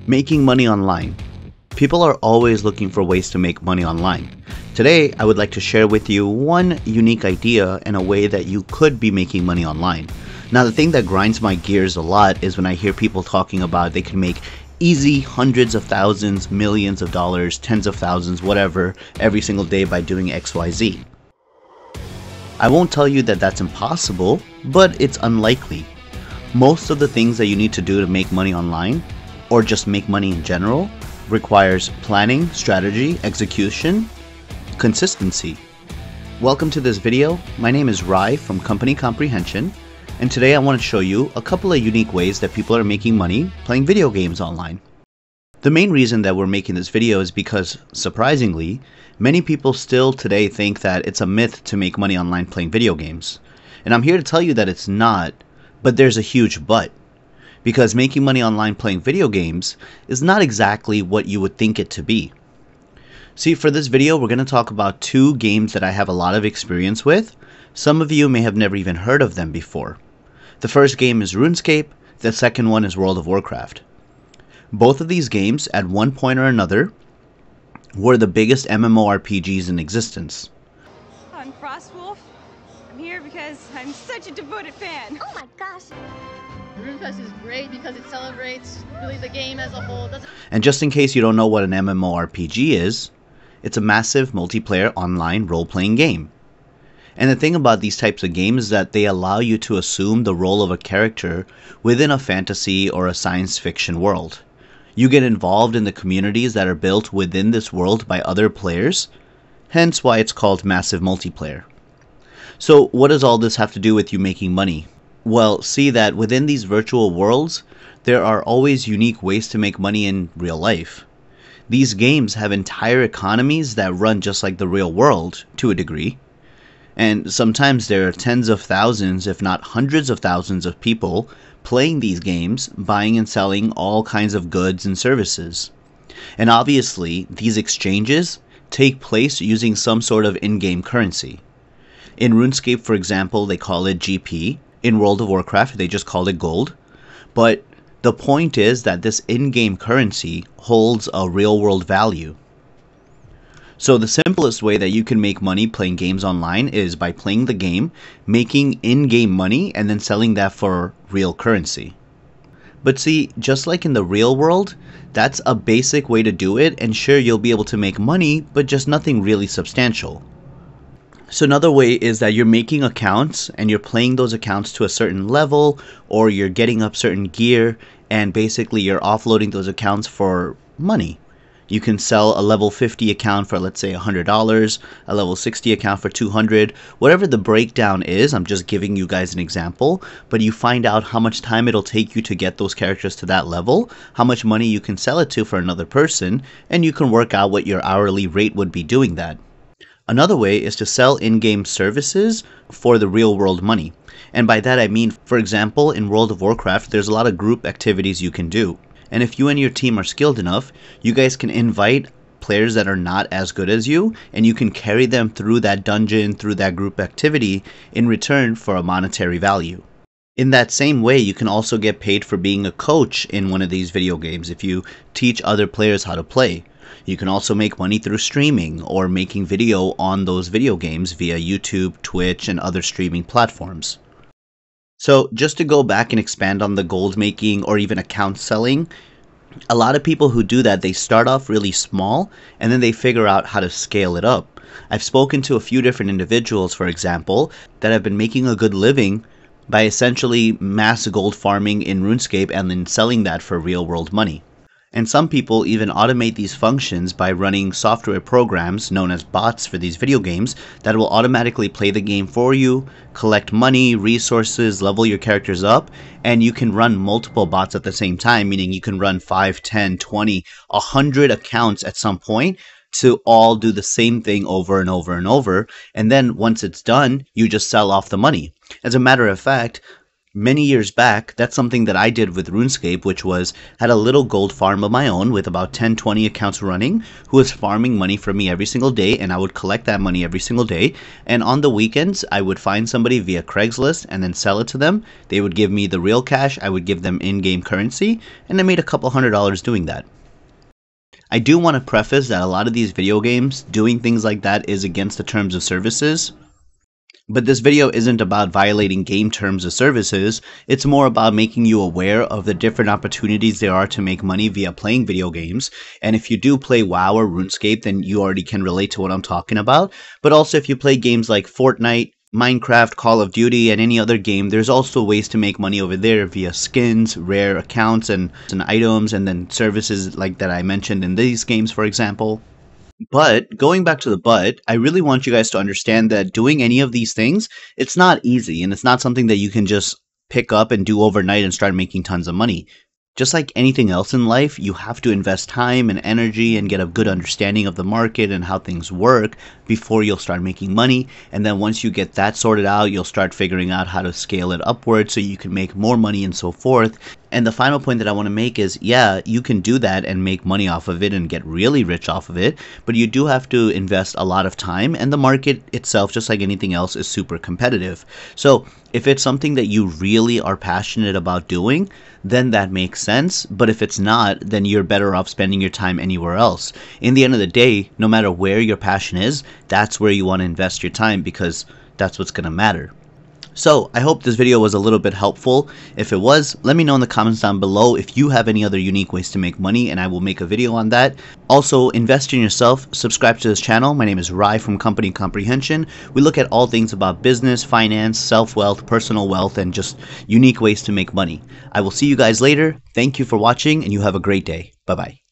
Making money online. People are always looking for ways to make money online. Today, I would like to share with you one unique idea and a way that you could be making money online. Now, the thing that grinds my gears a lot is when I hear people talking about they can make easy hundreds of thousands, millions of dollars, tens of thousands, whatever, every single day by doing XYZ. I won't tell you that that's impossible, but it's unlikely. Most of the things that you need to do to make money online, or just make money in general, requires planning, strategy, execution, consistency. Welcome to this video. My name is Rai from Company Comprehension, and today I want to show you a couple of unique ways that people are making money playing video games online. The main reason that we're making this video is because, surprisingly, many people still today think that it's a myth to make money online playing video games. And I'm here to tell you that it's not, but there's a huge but. Because making money online playing video games is not exactly what you would think it to be. See, for this video, we're going to talk about two games that I have a lot of experience with. Some of you may have never even heard of them before. The first game is RuneScape, the second one is World of Warcraft. Both of these games, at one point or another, were the biggest MMORPGs in existence. I'm Frostwolf. I'm here because I'm such a devoted fan. Oh my gosh! RuneFest is great because it celebrates really the game as a whole. And just in case you don't know what an MMORPG is, it's a massive multiplayer online role-playing game. And the thing about these types of games is that they allow you to assume the role of a character within a fantasy or a science fiction world. You get involved in the communities that are built within this world by other players, hence why it's called massive multiplayer. So what does all this have to do with you making money? Well, see that within these virtual worlds, there are always unique ways to make money in real life. These games have entire economies that run just like the real world, to a degree. And sometimes there are tens of thousands, if not hundreds of thousands of people playing these games, buying and selling all kinds of goods and services. And obviously, these exchanges take place using some sort of in-game currency. In RuneScape, for example, they call it GP. In World of Warcraft, they just call it gold. But the point is that this in-game currency holds a real-world value. So the simplest way that you can make money playing games online is by playing the game, making in-game money, and then selling that for real currency. But see, just like in the real world, that's a basic way to do it, and sure, you'll be able to make money, but just nothing really substantial. So another way is that you're making accounts and you're playing those accounts to a certain level, or you're getting up certain gear, and basically you're offloading those accounts for money. You can sell a level 50 account for, let's say, $100, a level 60 account for $200, whatever the breakdown is. I'm just giving you guys an example, but you find out how much time it'll take you to get those characters to that level, how much money you can sell it to for another person, and you can work out what your hourly rate would be doing that. Another way is to sell in-game services for the real-world money. And by that I mean, for example, in World of Warcraft, there's a lot of group activities you can do. And if you and your team are skilled enough, you guys can invite players that are not as good as you, and you can carry them through that dungeon, through that group activity, in return for a monetary value. In that same way, you can also get paid for being a coach in one of these video games if you teach other players how to play. You can also make money through streaming or making video on those video games via YouTube, Twitch, and other streaming platforms. So just to go back and expand on the gold making or even account selling, a lot of people who do that, they start off really small and then they figure out how to scale it up. I've spoken to a few different individuals, for example, that have been making a good living by essentially mass gold farming in RuneScape and then selling that for real world money. And some people even automate these functions by running software programs known as bots for these video games that will automatically play the game for you, collect money, resources, level your characters up, and you can run multiple bots at the same time, meaning you can run 5, 10, 20, 100 accounts at some point to all do the same thing over and over and over. And then once it's done, you just sell off the money. As a matter of fact, Many years back, that's something that I did with RuneScape, which was had a little gold farm of my own with about 10, 20 accounts running, who was farming money for me every single day, and I would collect that money every single day. And on the weekends, I would find somebody via Craigslist and then sell it to them. They would give me the real cash, I would give them in-game currency, and I made a couple $100 doing that. I do want to preface that a lot of these video games, doing things like that is against the terms of services. But this video isn't about violating game terms of services, it's more about making you aware of the different opportunities there are to make money via playing video games. And if you do play WoW or RuneScape, then you already can relate to what I'm talking about. But also if you play games like Fortnite, Minecraft, Call of Duty, and any other game, there's also ways to make money over there via skins, rare accounts, and items, and then services like that I mentioned in these games, for example. But going back to the but, I really want you guys to understand that doing any of these things, it's not easy and it's not something that you can just pick up and do overnight and start making tons of money. Just like anything else in life, you have to invest time and energy and get a good understanding of the market and how things work before you'll start making money. And then once you get that sorted out, you'll start figuring out how to scale it upward so you can make more money and so forth. And the final point that I want to make is, yeah, you can do that and make money off of it and get really rich off of it, but you do have to invest a lot of time, and the market itself, just like anything else, is super competitive. So if it's something that you really are passionate about doing, then that makes sense. But if it's not, then you're better off spending your time anywhere else. In the end of the day, no matter where your passion is, that's where you want to invest your time, because that's what's going to matter. So I hope this video was a little bit helpful. If it was, let me know in the comments down below if you have any other unique ways to make money, and I will make a video on that. Also, invest in yourself, subscribe to this channel. My name is Rai from Company Comprehension. We look at all things about business, finance, self-wealth, personal wealth, and just unique ways to make money. I will see you guys later. Thank you for watching, and you have a great day. Bye-bye.